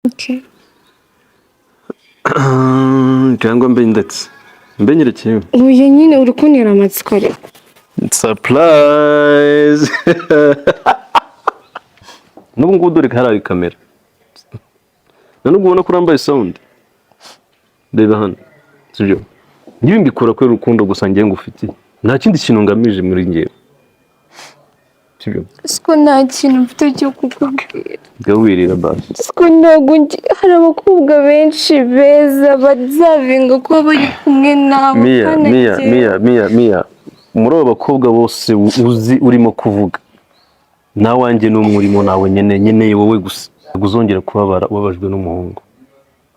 Okay. cyangwa mbe ndetse mbe nyerekeye uyu nyine uri kuntera amatsiko ariko surprise n'ubu ngubu dore ko hari kamera nubwo ubona ko urambaye sound reba hano sibyo niba mbikora ko urukundo gusa ngiye ngufitiye nta kindi kintu ngamije muri ngewe sibyo siko nta kintu mfite cyo kukubwira gawirira basi siko ntabwo hari abakobwa benshi beza bazavinga kuba bari kumwe nawe Mia muri abo bakobwa bose uzi urimo kuvuga nawe wanjye n'umurimo nawe nyeneye wowe gusa uzongera kubabara ubabajwe n'umuhungu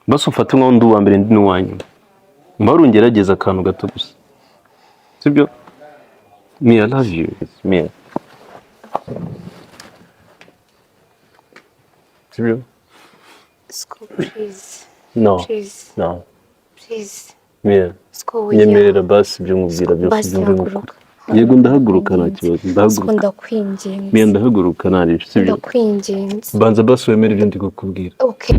basi ufate nk'undi uwa mbere ndi n'uwanyu mbarungerageza akantu gato gusa sibyo Mia love you Mia sibyo please no Mia nyemerera basi ibyo nkubwira byose byumve yego ndahaguruka nta kibazo ndakwinginze Mia ndahaguruka nari sibyo ndakwinginze banza basi wemere ibyo ndi kukubwira okay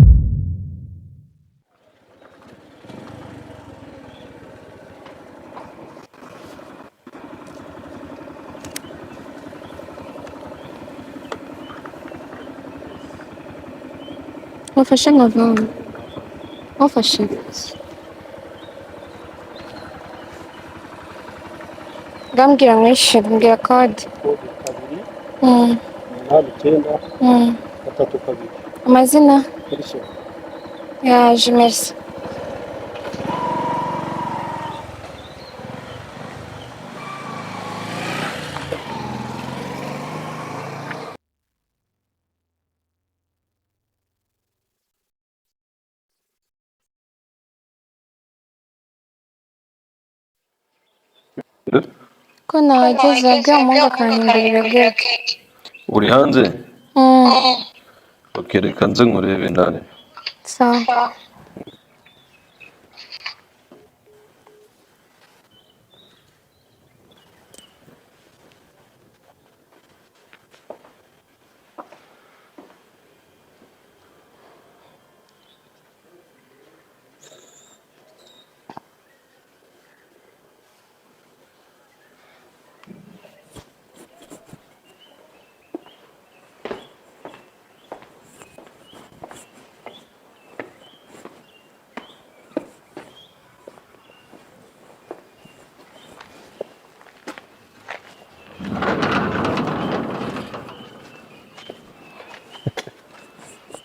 wafashe nkavamo wafashe gambwira mwishe mbwira kode 2 8 9 amazina yaje merci ko nagezaga umuhungu akanyumvira gake uri hanze bakereka nze nkurebe nane sawa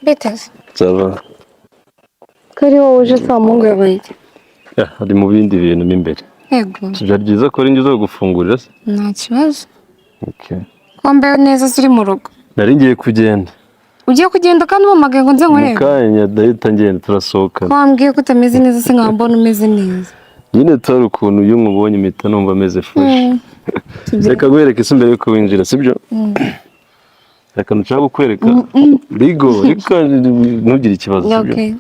Biteze cyaba kari wowe uje saa mungu yabaye hari mu bindi bintu imbere yego byari byiza ko ari ngizo gufungurira se nta kibazo okay kwambaye neza ziri mu rugo nari ngiye kugenda ugiye kugenda kandi umpamagaye ngo nze nkurebe mukanya dahita ngenda turasohoka wambwiye ko utameze neza se nkaba mbona umeze neza nyine tari ukuntu iyo nkubonye impita numva ameze fresh reka guhereka isi mbere yuko winjira sibyo reka nshaka kukwereka bigo reka ntugire ikibazo sibyo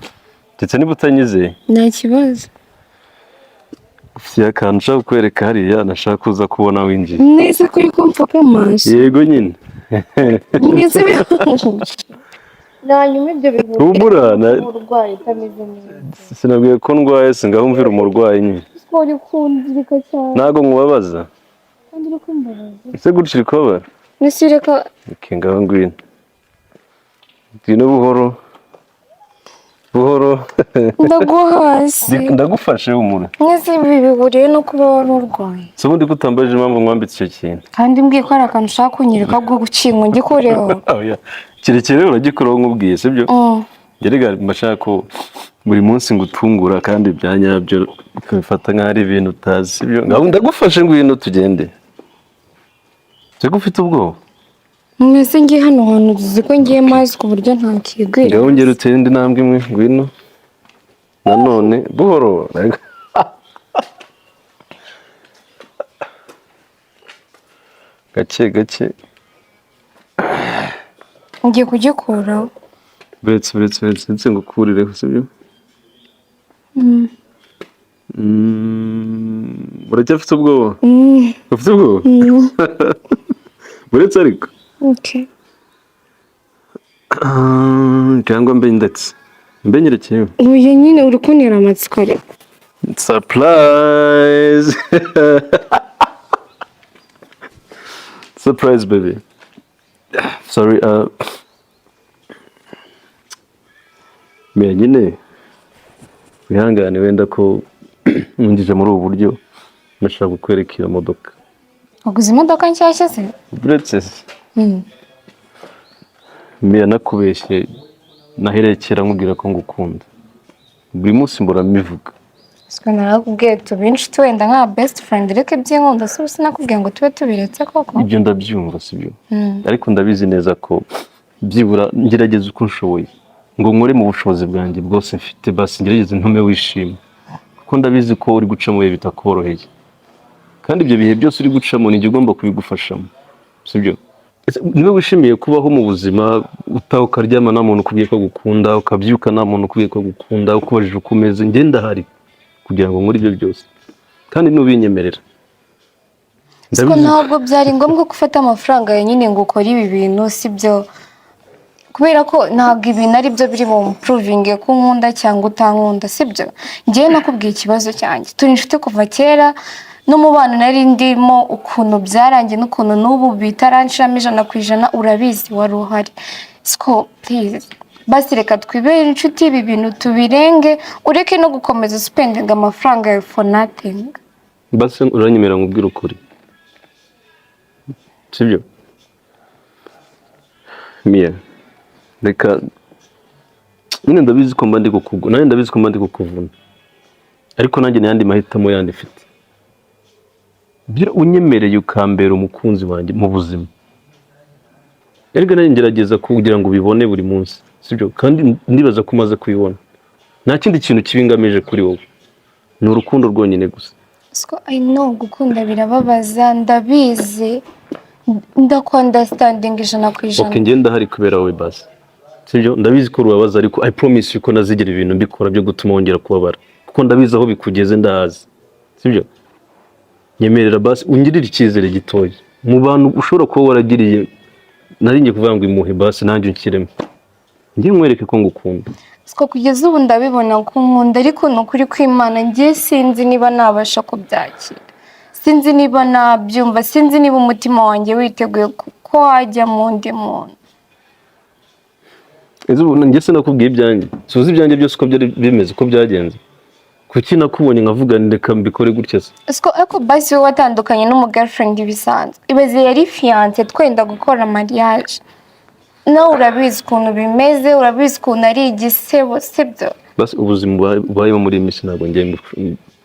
ndetse niba utanyizeye nta kibazo ufite akantu nshaka kukwereka hariya nashaka kuza kubona winjiye neza kuri kumfaka amaso yego nyine neza nanyuma ibyo bihuye humura umurwayi utameze neza sinabwiye ko ndwaye singahumvira umurwayi nyine uri kunzirika cyane ntago nkubabaza kandi uri kumbabaza ese gutya uri kubabara nisi reka ngaho ngwino buhoro ndaguhasi ndagufashe humura mwese ibi bihuriye no kuba wari urwaye si ubundi ko utambaje impamvu mwambitse icyo kintu kandi mbwiye ko hari akantu ushaka kunyereka bwo gukinga ngikoreho kirekire uragikoraho nkubwiye sibyo gerega mbashaka ko buri munsi ngutungura kandi bya nyabyo ukabifata nk'aho ari ibintu utazi sibyo ngaho ndagufashe ngwino tugende siko ufite ubwoba mwese ngiye hano hantu uzi ko ngiye mazi ku buryo ntakigwira ngaho ngera utere indi ntambwe imwe ngwino nanone buhoro gake ngiye kugikuraho buretse ngukurireho sibyo uracyafite ubwoba ufite ubwoba buretse ariko okay cyangwa mbe ndetse mbenyerekeye uyu nyine uri kuntera amatsiko ariko surprise surprise baby sorry Mia nyine wihangane wenda ko nungije muri ubu buryo nashaka kukwereka iyo modoka. waguze imodoka nshyashya se? Ndetse Mia nakubeshye naherekera nkubwira ko ngukunda buri munsi mbora mivuga. Siko narakubwiye tubinshi wenda nka best friend reke by'inkunda se sinakubwiye ngo tube tubiretse koko. Ibyo ndabyumva sibyo ariko ndabizi neza ko byibura ngerageza uko nshoboye ngo nkore mu bushobozi bwanjye bwose mfite basi ngerageze ntume wishima kuko ndabizi ko uri guca mu bihe bitakoroheye kandi ibyo bihe byose uri gucamo ni ugomba kubigufashamo sibyo. Niba wishimiye kubaho mu buzima utaha ukaryama nta muntu ukubwiye ko gukunda ukabyuka nta muntu ukubwiye ko gukunda ukubajije uko umeze njye ndahari kugira ngo nkore ibyo byose kandi nubinyemerera. Siko ntabwo byari ngombwa gufata amafaranga ya nyine ngo ukore ibi bintu sibyo kubera ko ntabwo ibintu ari byo biri mu proving ko nkunda cyangwa utankunda sibyo. Njyewe nakubwiye ikibazo cyanjye turi inshuti kuva kera n'umubano nari ndimo ukuntu byarangiye n'ukuntu n'ubu bitaranshiramo 100% urabizi wari uhari. Siko please basi reka twibere inshuti ibi bintu tubirenge ureke no gukomeza spending amafaranga yawe for nothing. Basi uranyemera nkubwira ukuri sibyo Mia reka nyine ndabizi ko mba ndi kukuguna nanjye ndabizi ko mba ndi kukuvuna ariko nanjye n'ayandi mahitamo yandi mfite bira unyemereye ukambera umukunzi wanjye mu buzima erega nanjye ngerageza kugira ngo ubibone buri munsi sibyo kandi ndibaza ko umaze kubibona nta kindi kintu kibingamije kuri wowe ni urukundo rwonyine gusa. Siko I know gukunda birababaza ndabizi understanding 100%. Okay njye ndahari kubera wowe basi sibyo ndabizi ko rubabaza ariko I promise you ko nazigira ibintu mbikora byo gutuma wongera kubabara kuko ndabizi aho bikugeze ndahazi sibyo. Nyemerera basi ungirira icyizere gitoya mu bantu ushobora kuba waragiriye naringiye kuvuga ngo imuhe basi nanjye unkiremo ngiye nkwereke ko ngukunda. Siko kugeza ubu ndabibona ko nkunda ariko nukuri kw'Imana ngiye sinzi niba nabasha kubyakira sinzi niba nabyumva sinzi niba umutima wanjye witeguye ko wajya mu ndi muntu. Ezo njye se nakubwiye ibyanjye suzi ibyanjye byose uko byari bimeze uko byagenze kuki nakubonye nkavuga ndeka mbikore gutya se. Siko ariko basi we watandukanye n'umugirlfriend bisanzwe ibaze yari fiance twenda gukora mariage nawe urabizi ukuntu bimeze urabizi ukuntu ari igisebo sibyo. Basi ubuzima ubayemo muri iyi minsi ntabwo ngiye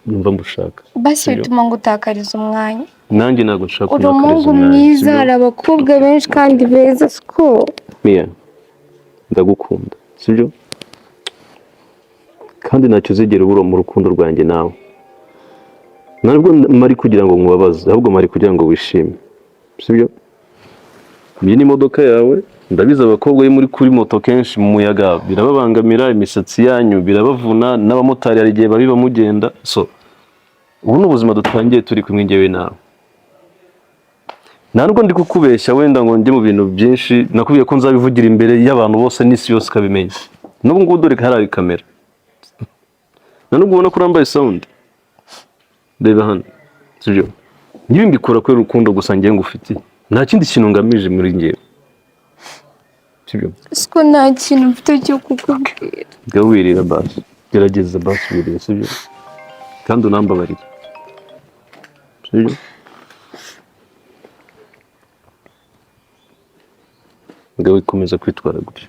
numva mbushaka basi bituma ngo utakariza umwanya nanjye ntabwo nshaka uri umuhungu mwiza hari abakobwa benshi kandi beza. Siko Mia ndagukunda sibyo kandi ntacyo uzigera ubura mu rukundo rwanjye nawe ntabwo mari kugira ngo nkubabaze ahubwo mari kugira ngo wishime sibyo. Iyi ni imodoka yawe ndabizi abakobwa muri kuri moto kenshi mu muyaga birababangamira imisatsi yanyu birabavuna n'abamotari hari igihe babiba mugenda so ubu ni ubuzima dutangiye turi kumwe ngewe nawe ntabwo ndi kukubeshya wenda ngo njye mu bintu byinshi nakubwiye ko nzabivugira imbere y'abantu bose n'isi yose ikabimenya n'ubu ngubu dore ko hari kamera nubwo ubona ko urambaye sound reba hano sibyo ngiye mbikora ko urukundo gusa ngiye ngufitiye nta kindi kintu ngamije muri ngewe sibyo. Siko nta kintu mfite cyo kukubwira gawirira basi gerageza basi wirira sibyo kandi unambabarire sibyo. Gawe komeza kwitwara gutyo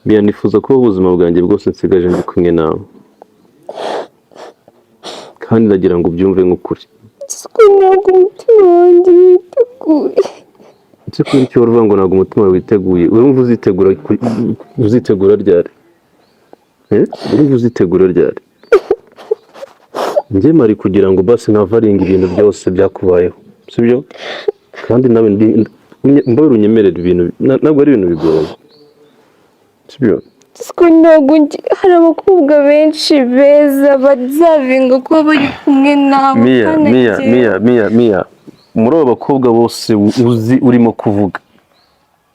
Mia nifuza ko ubuzima bwanjye bwose nsigaje ndi kumwe nawe kandi ndagira ngo ubyumve nk'ukuri. Siko ntabwo umutima wanjye witeguye ese kuri icyo uvuga ngo ntabwo umutima wawe witeguye urumva uzitegura ryari urumva uzitegura ryari njye mari kugira ngo basi navaringa ibintu byose byakubayeho sibyo kandi nawe mbere unyemerera ibintu ntabwo ari ibintu bigoye sibyo. Siko ntabwo hari abakobwa benshi beza bazavinga kuba bari kumwe nawe. Mia muri abo bakobwa bose uzi urimo kuvuga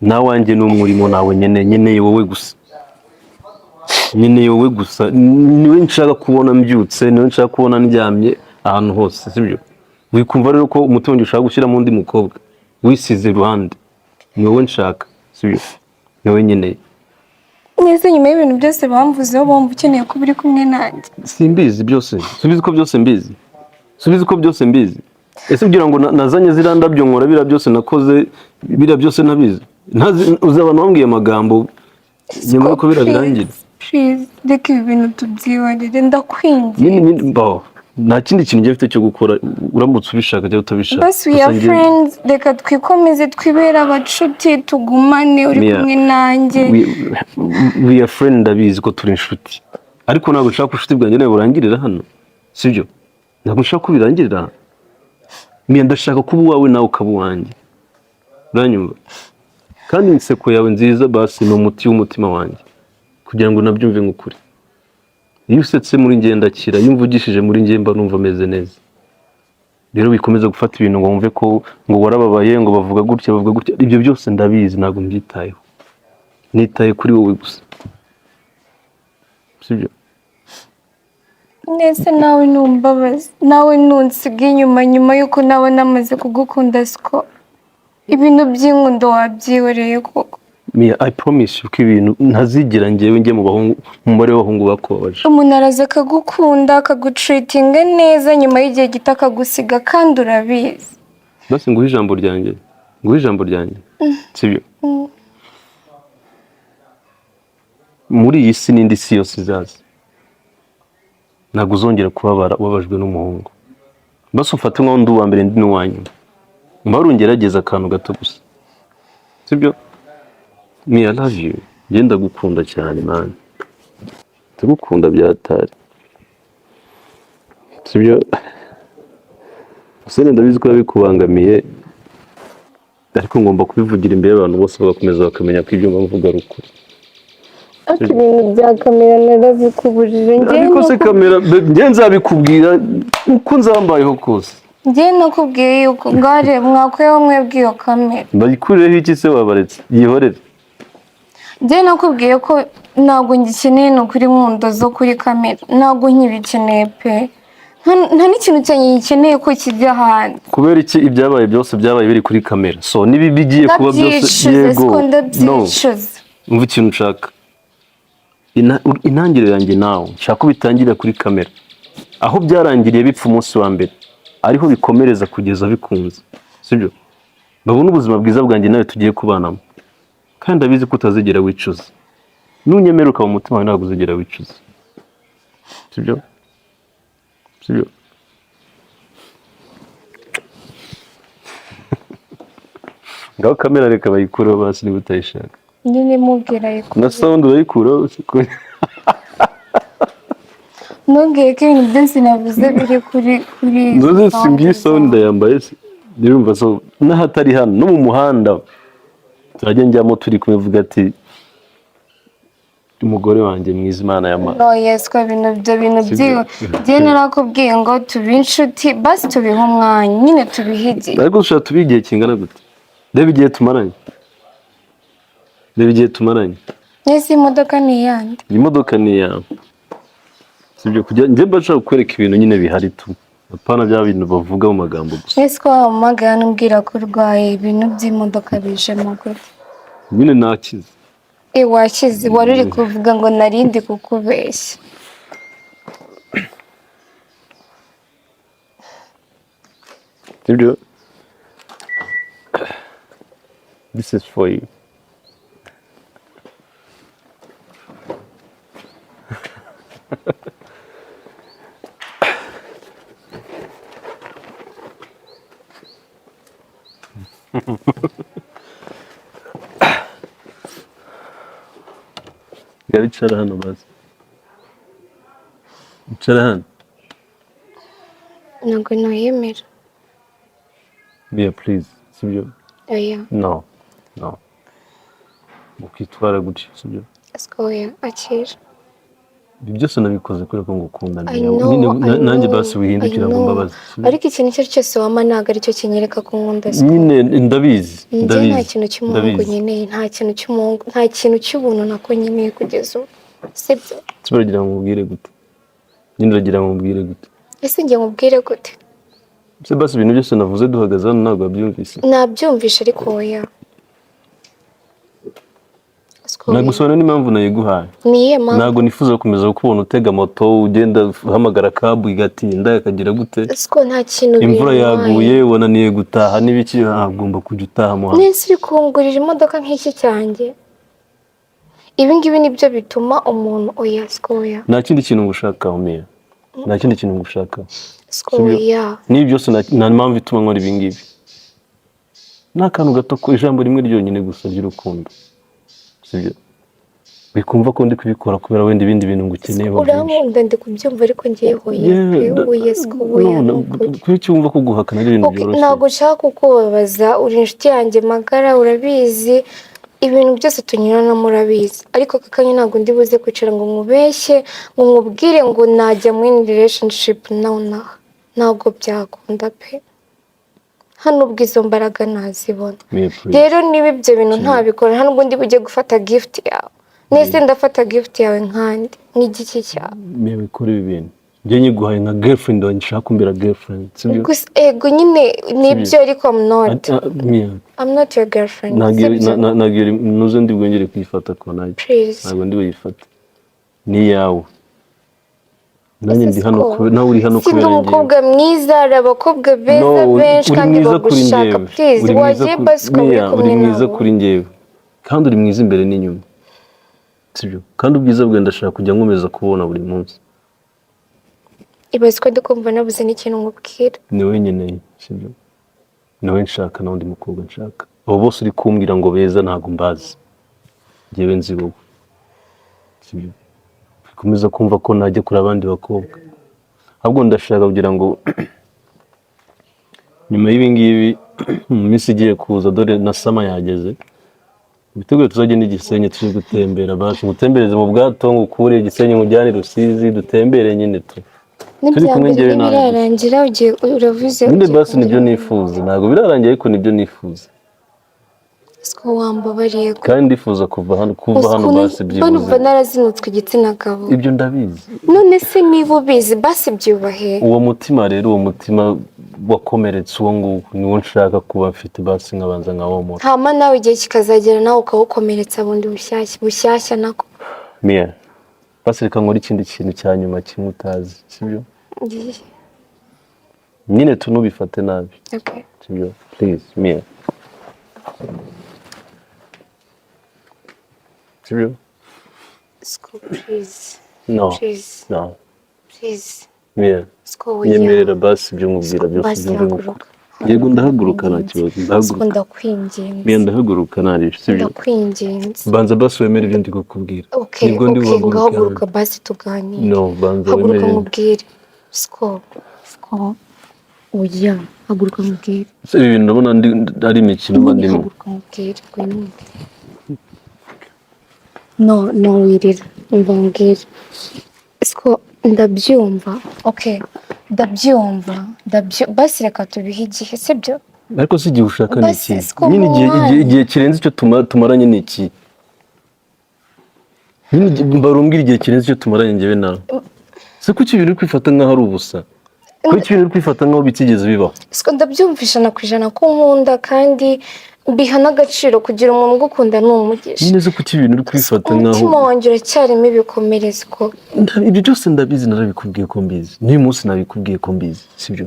nawanjye n'umurimo nawe nkeneye wowe gusa, nkeneye wowe gusa, niwe nshaka kubona mbyutse, niwe nshaka kubona ndyamye ahantu hose, sibyo? Wikumva rero ko umutima wanjye ushaka gushyiramo undi mukobwa wisize iruhande, ni wowe nshaka, sibyo? Ni wowe nkeneye. Nese nyuma y'ibintu byose bamvuzeho bumva ukeneye ko uri kumwe nanjye. Simbizi byose, subiza ko byose mbizi, subiza ko byose mbizi. Ese ugira ngo nazanye ziriya ndabyo nkora biriya byose nakoze, biriya byose ntabizi? Uzi abantu bambwiye amagambo nyuma yuko birabirangira. Please, reka ibi bintu tubyihorere, ndakwinginze. Nta kindi kintu ngiye mfite cyo gukora, uramutse ubishaka cyangwa utabishaka. Bas we are friends, reka twikomeze twibera abacuti, tugumane uri kumwe nanjye. We are friends, ndabizi ko turi inshuti, ariko ntabwo nshaka ubucuti bwanjye nawe burangirira hano, sibyo? Ntabwo nshaka ko birangirira hano. Mia ndashaka kuba uwawe nawe ukaba uwanjye, uranyumva? Kandi inseko yawe nziza basi ni umuti w'umutima wanjye, kugira ngo nabyumve nk'ukuri. Iyo usetse muri njye ndakira, iyo umvugishije muri njye mba numva meze neza. Rero bikomeza gufata ibintu ngo wumve ko ngo warababaye, ngo bavuga gutya. Ibyo byose ndabizi, ntabwo mbyitayeho. Nitaye kuri wowe gusa, sibyo? Nese nawe numbabaza, nawe nunsiga inyuma nyuma yuko nawe namaze kugukunda, siko ibintu by'inkundo wabyihoreye koko. Mia, I promise you ko ibintu ntazigera njyewe njye mu bahungu, mu mubare w'abahungu bakubabaje. Umuntu araza akagukunda, akagutreatinga neza, nyuma y'igihe gito akagusiga, kandi urabizi. Basi nguhe ijambo ryanjye, sibyo? Muri iyi si n'indi si yose izaza, ntabwo uzongera kubabara ubabajwe n'umuhungu. Basi ufate nkaho ndi uwa mbere ndi n'uwa nyuma, mbara ungerageza akantu gato gusa, sibyo? Mia, I love you. Ngenda gukunda cyane man, ndagukunda byatari, sibyo? Usene ndabizi ko yabikubangamiye, ariko ngomba kubivugira imbere y'abantu bose bagakomeza bakamenya ko ibyo mvuga ari ukuri. Ati ibintu bya kamera narabikubujije, ariko se kamera njye nzabikubwira uko nzambayeho kose. Njye nakubwiye yuko ngare mwakweho mwebwe iyo kamera. Bayikureho iki se wabaretse? Yihorere. Njye nakubwiye ko ntabwo ngikeneye no kuri nkundo zo kuri kamera, ntabwo nkibikeneye pe. Nta n'ikintu cyanjye ngikeneye ko kijya hanze. Kubera iki ibyabaye byose byabaye biri kuri kamera? So nibi bigiye kuba byose yego. No. Umva ikintu nshaka. Intangiriro yanjye nawe nshaka bitangira kuri kamera, aho byarangiriye bipfa umunsi wa mbere, ariho bikomereza kugeza bikunze, sibyo? Babona ubuzima bwiza bwanjye nawe tugiye kubanamo, kandi abizi ko utazigera wicuza. Nunyemeruka mu mutima wawe ntabwo uzigera wicuza, sibyo? Ngaho kamera reka bayikureho basi niba utayishaka. Nyine mubwira yuko na sound bayikuraho. Nongeye ko ibintu byose navuze biri kuri nzoze singiye sound yambaye ndumva so nahatari hano no mu muhanda turajya njyamo turi kuvuga ati umugore wanjye mwiza Imana yama. No yes ko ibintu byiwe je narakubwiye ngo tubinshuti basi tubiha umwanya nyine tubihige. Ariko ushaka tubigiye kingana gute? Reba igihe tumaranye. Yes imodoka ni yandi. Imodoka ni yawe. Sibyo kujya njye bashaka kwereka ibintu nyine bihari tu. Apana bya bintu bavuga mu magambo gusa. Yes ko amagana umbwira ko urwaye ibintu by'imodoka bije makuru. Nyine nakize. Wakize wari uri kuvuga ngo narindi kukubeshya. Sibyo? This is for you. Icara hano basi. Icara hano. Ntabwo nayemera. Mia, please. Sibyo? Oya. No. Ukitwara gutya, sibyo? Oya, akira. ibi byose nabikoze kubera ko ngukunda I know, nanjye basi wihindukira ngo mbabaze ariko ikintu icyo ari cyo cyose wama ntabwo aricyo kinyereka ko nkunda nyine ndabizi njye nta kintu cy'umuhungu nkeneye, nta kintu cy'umuhungu, nta kintu cy'ubuntu nako nkeneye kugeza ubu, sibyo? turagira ngo mubwire gute? nyine uragira ngo mubwire gute? ese njye mubwire gute? se basi ibintu byose navuze duhagaze hano ntabwo wabyumvise? nabyumvishe ariko oya. nagusobanura n'impamvu nayiguhaye. niye mpamvu? ntabwo nifuza gukomeza kukubona utega moto ugenda uhamagara kabu igatinda ikagira gute, siko nta kintu imvura yaguye wananiye gutaha n'ibiki, ugomba kujya utaha mu hantu. nese uri kungurira imodoka nk'iki cyanjye? ibi ngibi nibyo bituma umuntu oya sikoya. nta kindi kintu ngushaka Omiya, nta kindi kintu ngushaka sikoya. n'ibi byose nta mpamvu ituma nkora ibi ngibi. ni akantu gato ko ijambo rimwe ryonyine gusa ry'urukundo, sibyo? bikumva ko ndi kubikora kubera wenda ibindi bintu ngukeneye. urankunda ndi kubyumva ariko ngiye hoye sikoya. kuki cyumva ko guhakana ari ibintu byoroshye? ntabwo nshaka kukubabaza, uri inshuti yanjye magara, urabizi ibintu byose tunyuranamo urabizi, ariko aka kanya ntabwo ndi buze kwicara ngo nkubeshye ngo nkubwire ngo najya muri relationship nonaha, ntabwo byakunda pe, hano ubwo izo mbaraga nazibona. rero niba ibyo bintu ntabikora nta nubwo ndi bujye gufata gift yawe. nese ndafata gift yawe nkandi n'igiki cyawe? mewe kuri ibi bintu njye nyiguhaye nka girlfriend wanjye, nshaka kumbera girlfriend, sibyo? gusa ego nyine nibyo, ariko I'm not your girlfriend. ntabwo nuze ndi bwongere kuyifata ko ntabwo ndi buyifate, ni yawe. nanjye ndi hano nawe uri hano kubera njyewe. umukobwa mwiza, hari abakobwa beza benshi kandi bagushaka. Please wagiye basi ukaba uri mwiza kuri njyewe, kandi uri mwiza imbere n'inyuma, sibyo? kandi ubwiza bwawe ndashaka kujya nkomeza kubona buri munsi. ibaze ko ndi kumva nabuze n'ikintu nkubwira. ni wowe nkeneye, sibyo? ni wowe nshaka, nawe undi mukobwa nshaka. abo bose uri kumbwira ngo beza ntabwo mbazi, njyewe nzi wowe, sibyo? bikomeza kumva ko najya kuri abandi bakobwa, ahubwo ndashaka kugira ngo nyuma y'ibi ngibi mu minsi igiye kuza, dore na sama yageze, biteguye tuzajya n'Igisenyi turi gutembera, basi ngutembereze mu bwato ngukure Igisenyi nkujyane Rusizi, dutembere nyine turi kumwe njyewe nawe. birarangira ugiye uravuze nyine basi nibyo nifuza, ntabwo birarangiye ariko nibyo nifuza. siko wambabariye kandi ndifuza kuva hano basi byibuze. numva narazinutswe igitsina gabo. ibyo ndabizi. none se niba ubizi basi byubahe. uwo mutima rero, uwo mutima wakomeretse uwo nguwo niwo nshaka kuba mfite, basi nkabanza nkawomora. hama nawe igihe kikazagera nawe ukawukomeretsa bundi bushyashya nako. Mia, basi reka nkore ikindi kintu cya nyuma kimwe utazi, sibyo? nyine tunubifate nabi, okay? sibyo? Please Mia, sibyo? Please. No. Please. No. Please. Mia, nyemerera basi ibyo nkubwira byose byumvuka. yego ndahaguruka nta kibazo, ndahaguruka. ndakwinginze. Mia, ndahaguruka nari, sibyo? ndakwinginze. banza basi wemere ibyo ndi kukubwira. Okay, ngahaguruka basi tuganire. No, banza wemere. haguruka nkubwire. Siko. Oya, haguruka nkubwire. ibi bintu ndabona ari imikino mba ndimo. haguruka nkubwire. No wirira, umva mbwire. Siko ndabyumva. Okay, ndabyumva. basi reka tubihe igihe, sibyo? ariko si igihe ushaka ni iki? Basi, nyine igihe kirenze icyo tumaranye ni iki? nyine mbarumbwira igihe kirenze icyo tumaranye njyewe nawe. se kuki ibintu uri kwifata nk'aho ari ubusa? kuki ibintu uri kwifata nk'aho bitigeze bibaho? Siko ndabyumvisha na ku ijana ko nkunda, kandi biha n'agaciro kugira umuntu ugukunda ni umugisha. nyine se kuki ibintu uri kwifata nk'aho umutima wanjye uracyarimo ibikomerezi ko. ibyo byose ndabizi, narabikubwiye ko mbizi, n'uyu munsi nabikubwiye ko mbizi, sibyo?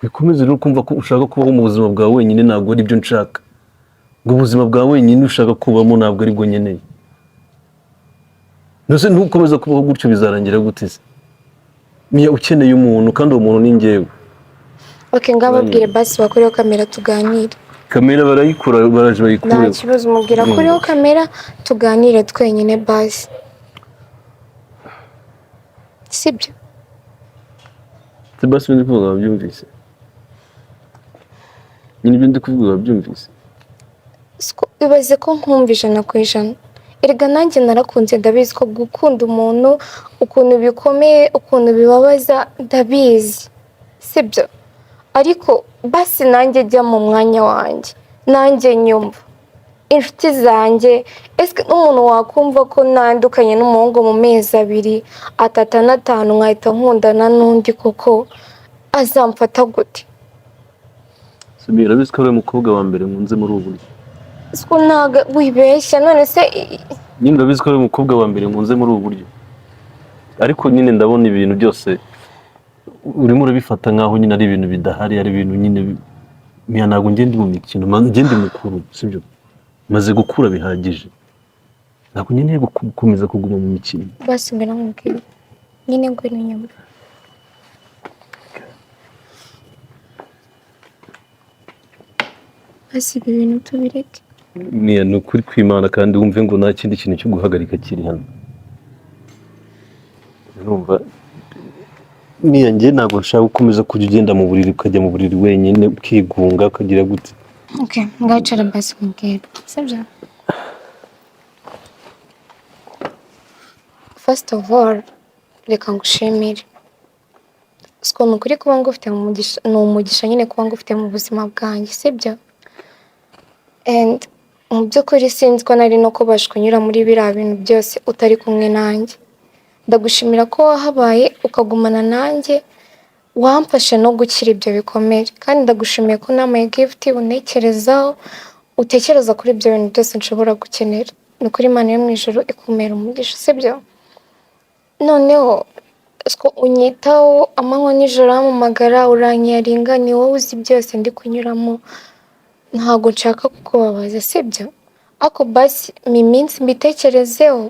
bikomeze rero kumva ko ushaka kubaho mu buzima bwawe wenyine, ntabwo ari byo nshaka. ngo ubuzima bwawe wenyine ushaka kubamo ntabwo ari bwo nkeneye. ndetse ntukomeza kubaho gutyo bizarangira gute se? Mia, ukeneye umuntu kandi uwo muntu ni njyewe. Okay, ngababwire basi bakoreho kamera tuganire. kamera barayikura, baraje bayikure. nta kibazo, umubwira koreho kamera tuganire twenyine basi, sibyo? basi ndi kuvuga wabyumvise? nyine ibyo ndi kuvuga wabyumvise? ibaze ko nkumva ijana ku ijana. erega nanjye narakunze ndabizi ko gukunda umuntu ukuntu bikomeye ukuntu bibabaza ndabizi sibyo ariko basi nanjye jya mu mwanya wanjye nanjye nyumva inshuti zanjye ese n'umuntu wakumva ko nandukanye n'umuhungu mu mezi 2 3 na 5 nkahita nkundana n'undi koko azamfata gute Samira bizi ko ari umukobwa wa mbere nkunze muri ubu buryo siko ntaga wibeshya none se nyine ndabizi ko ari umukobwa wa mbere nkunze muri ubu buryo ariko nyine ndabona ibintu byose urimo urabifata nkaho nyine ari ibintu bidahari ari ibintu nyine miya ntabwo ngende mu mikino ngende mukuru sibyo maze gukura bihagije ntabwo nyine gukomeza kuguma mu mikino basi mbona nkubwira nyine ngo ni nyuma basi ibintu tubireke miya ni ukuri kw'Imana kandi wumve ngo nta kindi kintu cyo guhagarika kiri hano urumva miya njye ntabwo nshaka gukomeza kujya ugenda mu buriri ukajya mu buriri wenyine ukigunga ukagira gute okay ngacara basi nkubwira sibyo first of all reka ngushimire siko nukuri kuba ngufite mu umugisha nyine kuba ngufite mu buzima bwanjye sibyo and mu by'ukuri sinzi ko nari no kubasha kunyura muri biriya bintu byose utari kumwe nanjye ndagushimira ko wahabaye ukagumana nanjye wamfashe no gukira ibyo bikomere kandi ndagushimiye ko namaye gift unekerezaho utekereza kuri ibyo bintu byose nshobora gukenera ni kuri Imana yo mu ijuru ikumera umugisha sibyo noneho siko unyitaho amanywa n'ijoro amamagara uranyaringa ni wowe uzi byose ndi kunyuramo ntabwo nshaka kukubabaza sibyo ako basi iminsi mbitekerezeho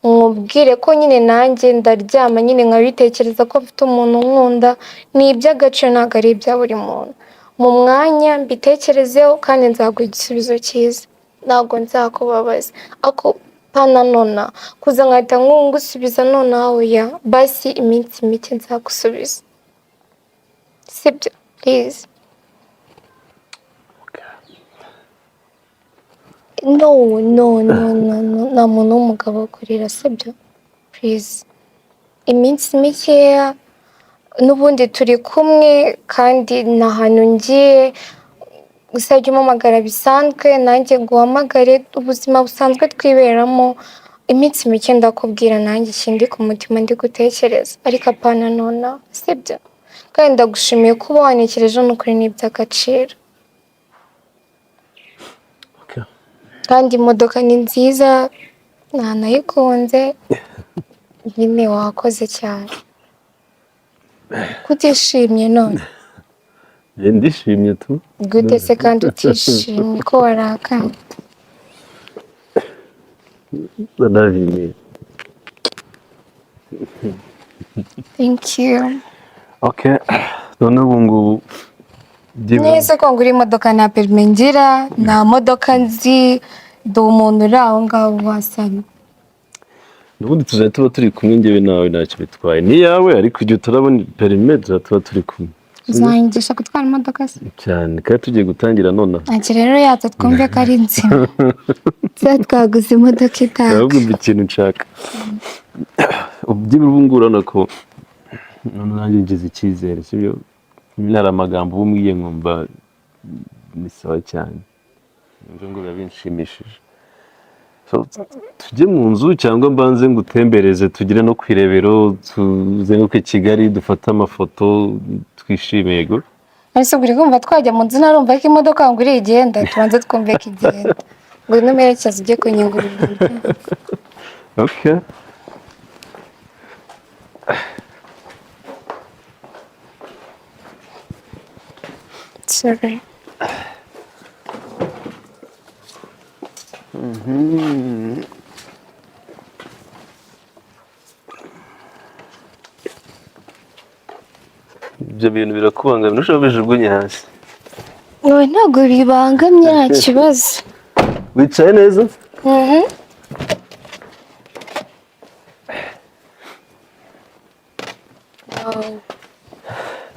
nkubwire ko nyine nanjye ndaryama nyine nkabitekereza ko mfite umuntu nkunda ni iby'agaciro ntabwo ari ibya buri muntu mu mwanya mbitekerezeho kandi nzaguha igisubizo cyiza ntabwo nzakubabaza ako pana nona kuza nkahita ngusubiza nonaho ya basi iminsi mike nzagusubiza sibyo please no nta muntu w'umugabo kurira sibyo please iminsi mikeya n'ubundi turi kumwe kandi nta hantu ngiye gusa jya umpamagara bisanzwe nanjye nguhamagare ubuzima busanzwe twiberamo iminsi mike ndakubwira nanjye ikindi ku mutima ndi gutekereza ariko apana nona sibyo kandi ndagushimiye kuba wanekereje n'ukuri n'iby'agaciro kandi imodoka ni nziza nanayikunze nyine wakoze cyane kutishimye none ndishimye tu gute se kandi utishimye ko warakaye ndanabimye thank you okay none ubu ngubu neza ko ngura imodoka nta perime ngira nta modoka nzi ndi umuntu uri aho ngaho wasana n'ubundi tuzajya tuba turi kumwe njyewe nawe ntacyo bitwaye ni yawe ariko igihe turabona perime tuba turi kumwe uzanyigisha gutwara imodoka se cyane kandi tugiye gutangira nonaha ntacyo rero yaza twumve ko ari nzima twaguze imodoka itaka ahubwo mbi ikintu nshaka ubu ngubu urabona ko nanjye ngize icyizere sibyo hari amagambo umbwiye nkumva ni sawa cyane ibyo ngo biba binshimishije tujye mu nzu cyangwa mbanze ngutembereze tugire no ku irebero tuzenguke Kigali dufate amafoto twishime yego ese uri kumva twajya mu nzu narumva ko imodoka ngo iri igenda tubanze twumve ko igenda ngo n'umerekeza ujye kunyungurira okay sorry ibyo bintu birakubangamira ushobora bijugunye hasi wowe ntabwo bibangamye nta kibazo wicaye neza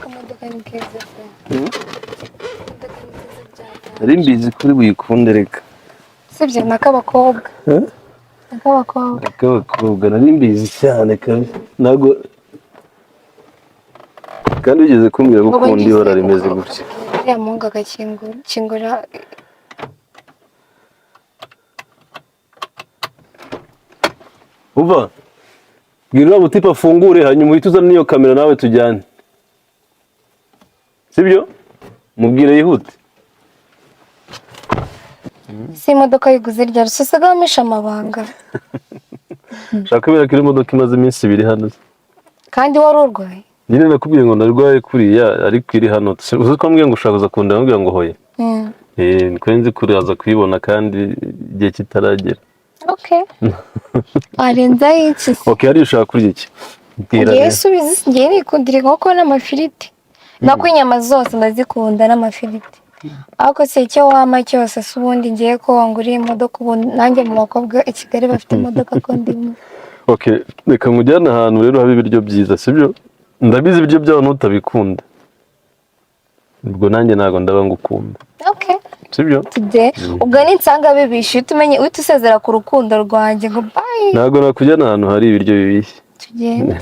imodoka ni keza nari mbizi kuri buyikunde reka sibyo n'ak'abakobwa ak'abakobwa nari mbizi cyane ntabwo kandi ugeze kumbwira ko ukunda ibara rimeze gutya uriya muhungu agakingura uva bwira uriya mutipe afungure hanyuma uhite uzana n'iyo kamera nawe tujyane sibyo mubwire yihute si imodoka yiguze rya rususaga wamisha amabanga shaka kubera ko iri modoka imaze iminsi 2 hano kandi wari urwaye nyine nakubwiye ngo narwaye kuriya ariko iri hano uzi ko mbwiye ngo ushaka kuza kundeba mbwiye ngo hoye niko nzi kuraza kuyibona kandi igihe kitaragera okay arenza iki okay ari ushaka kurya iki Yesu bizi ngiye nikundira inkoko n'amafiriti nako inyama zose ndazikunda n'amafiriti ariko se icyo wama cyose se ubundi ngiye ko wanguriye imodoka ubu nanjye mu bakobwa i Kigali bafite imodoka ko ndimo okay reka mujyana ahantu rero haba ibiryo byiza sibyo ndabizi ibiryo byaho nutabikunda ubwo nanjye ntago ndaba ngukunda okay sibyo today ubwo ninsanga bibishe tumenye uhita usezera ku rukundo rwanjye ngo bye ntago nakujyana ahantu hari ibiryo bibishye tugende